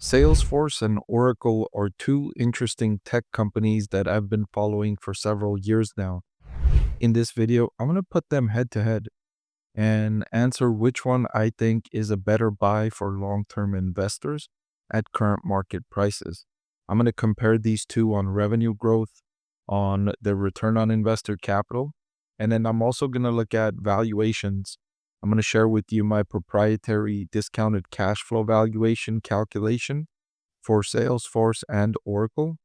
Salesforce and Oracle are two interesting tech companies that I've been following for several years now. In this video, I'm going to put them head to head and answer which one I think is a better buy for long-term investors at current market prices. I'm going to compare these two on revenue growth, on the return on investor capital, and then I'm also going to look at valuations. I'm going to share with you my proprietary discounted cash flow valuation calculation for Salesforce and Oracle.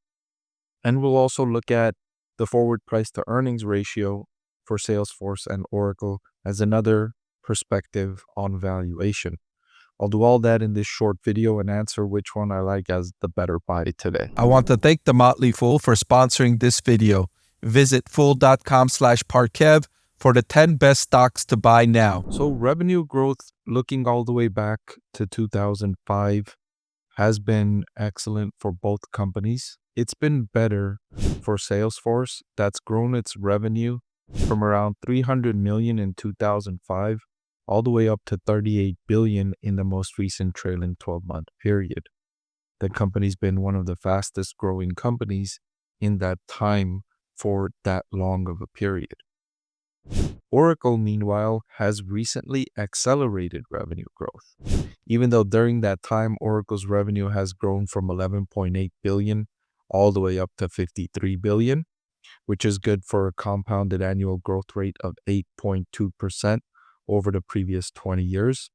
And we'll also look at the forward price to earnings ratio for Salesforce and Oracle as another perspective on valuation. I'll do all that in this short video and answer which one I like as the better buy today. I want to thank the Motley Fool for sponsoring this video. Visit fool.com/Parkev for the 10 best stocks to buy now. So revenue growth, looking all the way back to 2005, has been excellent for both companies. It's been better for Salesforce, that's grown its revenue from around 300 million in 2005 all the way up to 38 billion in the most recent trailing 12-month period. The company's been one of the fastest growing companies in that time for that long of a period. Oracle, meanwhile, has recently accelerated revenue growth. Even though during that time, Oracle's revenue has grown from 11.8 billion all the way up to 53 billion, which is good for a compounded annual growth rate of 8.2% over the previous 20 years.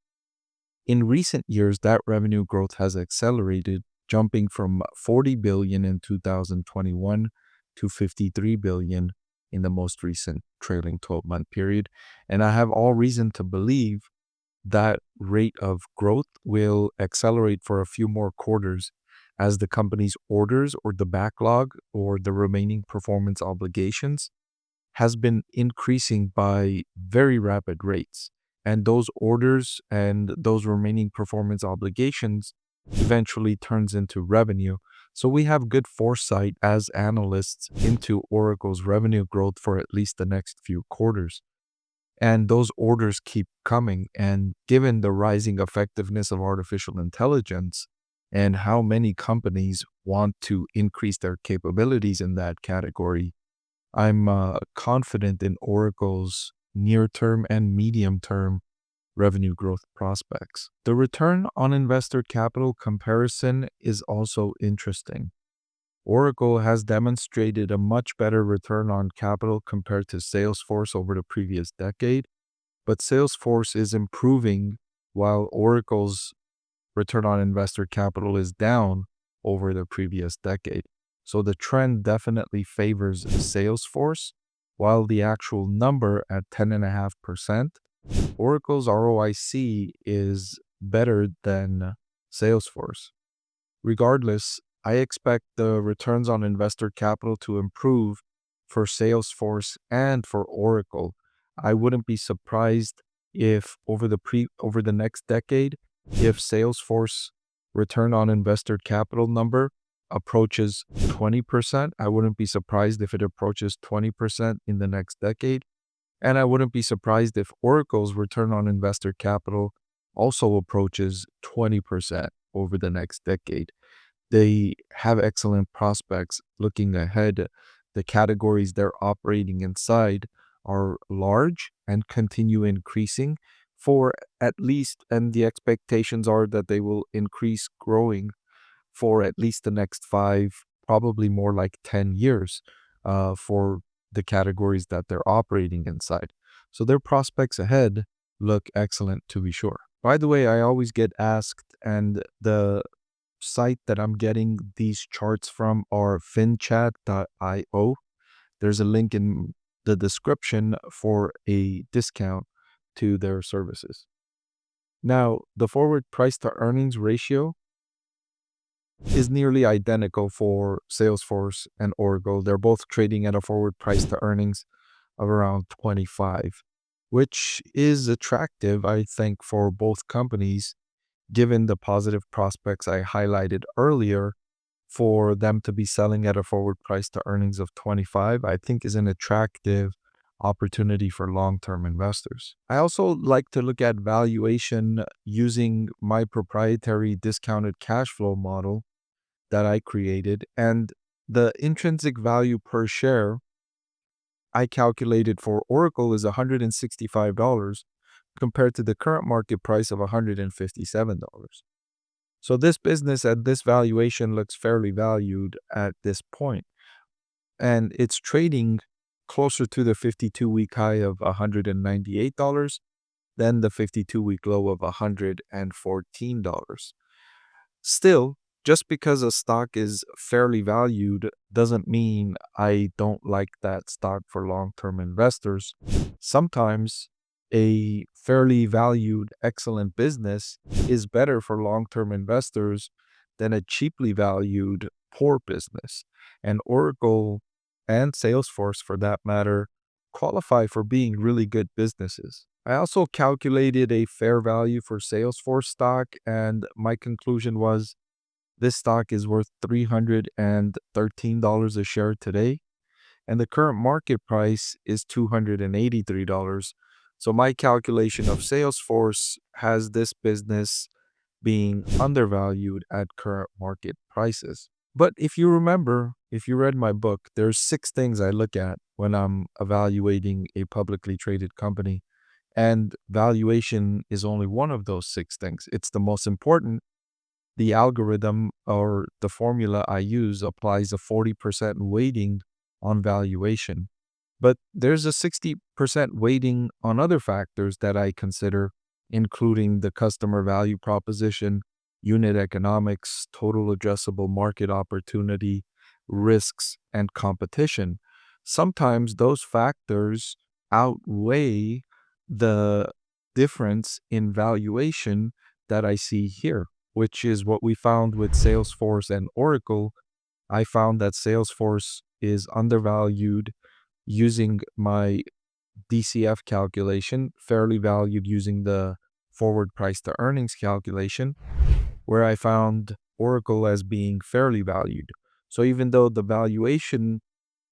In recent years, that revenue growth has accelerated, jumping from 40 billion in 2021 to 53 billion in the most recent trailing 12-month period. And I have all reason to believe that rate of growth will accelerate for a few more quarters as the company's orders or the backlog or the remaining performance obligations has been increasing by very rapid rates. And those orders and those remaining performance obligations eventually turns into revenue. So we have good foresight as analysts into Oracle's revenue growth for at least the next few quarters. And those orders keep coming. And given the rising effectiveness of artificial intelligence and how many companies want to increase their capabilities in that category, I'm confident in Oracle's near-term and medium-term revenue growth prospects. The return on investor capital comparison is also interesting. Oracle has demonstrated a much better return on capital compared to Salesforce over the previous decade, but Salesforce is improving while Oracle's return on investor capital is down over the previous decade. So the trend definitely favors Salesforce, while the actual number at 10.5%, Oracle's ROIC is better than Salesforce. Regardless, I expect the returns on investor capital to improve for Salesforce and for Oracle. I wouldn't be surprised if over the next decade, if Salesforce return on investor capital number approaches 20%. I wouldn't be surprised if it approaches 20% in the next decade. And I wouldn't be surprised if Oracle's return on investor capital also approaches 20% over the next decade. They have excellent prospects looking ahead. The categories they're operating inside are large and continue increasing for at least, and the expectations are that they will increase growing for at least the next 5, probably more like 10 years for the categories that they're operating inside. So their prospects ahead look excellent, to be sure. By the way, I always get asked, and the site that I'm getting these charts from are finchat.io. There's a link in the description for a discount to their services. Now, the forward price to earnings ratio is nearly identical for Salesforce and Oracle. They're both trading at a forward price to earnings of around 25, which is attractive, I think, for both companies, given the positive prospects I highlighted earlier. For them to be selling at a forward price to earnings of 25, I think is an attractive opportunity for long-term investors. I also like to look at valuation using my proprietary discounted cash flow model that I created, and the intrinsic value per share I calculated for Oracle is $165 compared to the current market price of $157. So this business at this valuation looks fairly valued at this point, and it's trading closer to the 52-week high of $198 than the 52-week low of $114. Still, just because a stock is fairly valued doesn't mean I don't like that stock for long-term investors. Sometimes a fairly valued, excellent business is better for long-term investors than a cheaply valued, poor business. And Oracle and Salesforce, for that matter, qualify for being really good businesses. I also calculated a fair value for Salesforce stock, and my conclusion was this stock is worth $313 a share today, and the current market price is $283. So my calculation of Salesforce has this business being undervalued at current market prices. But if you remember, if you read my book, there's 6 things I look at when I'm evaluating a publicly traded company. And valuation is only one of those 6 things. It's the most important. The algorithm or the formula I use applies a 40% weighting on valuation. But there's a 60% weighting on other factors that I consider, including the customer value proposition, unit economics, total addressable market opportunity, risks, and competition. Sometimes those factors outweigh the difference in valuation that I see here, which is what we found with Salesforce and Oracle. I found that Salesforce is undervalued using my DCF calculation, fairly valued using the forward price to earnings calculation, where I found Oracle as being fairly valued. So even though the valuation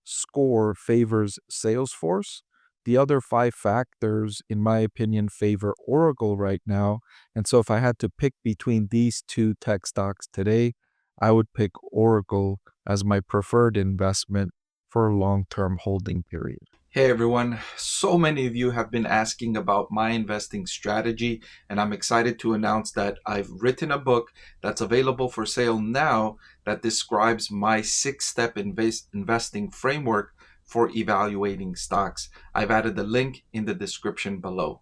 score favors Salesforce, the other 5 factors, in my opinion, favor Oracle right now. And so if I had to pick between these 2 tech stocks today, I would pick Oracle as my preferred investment for a long-term holding period. Hey everyone, so many of you have been asking about my investing strategy, and I'm excited to announce that I've written a book that's available for sale now that describes my 6-step investing framework for evaluating stocks. I've added the link in the description below.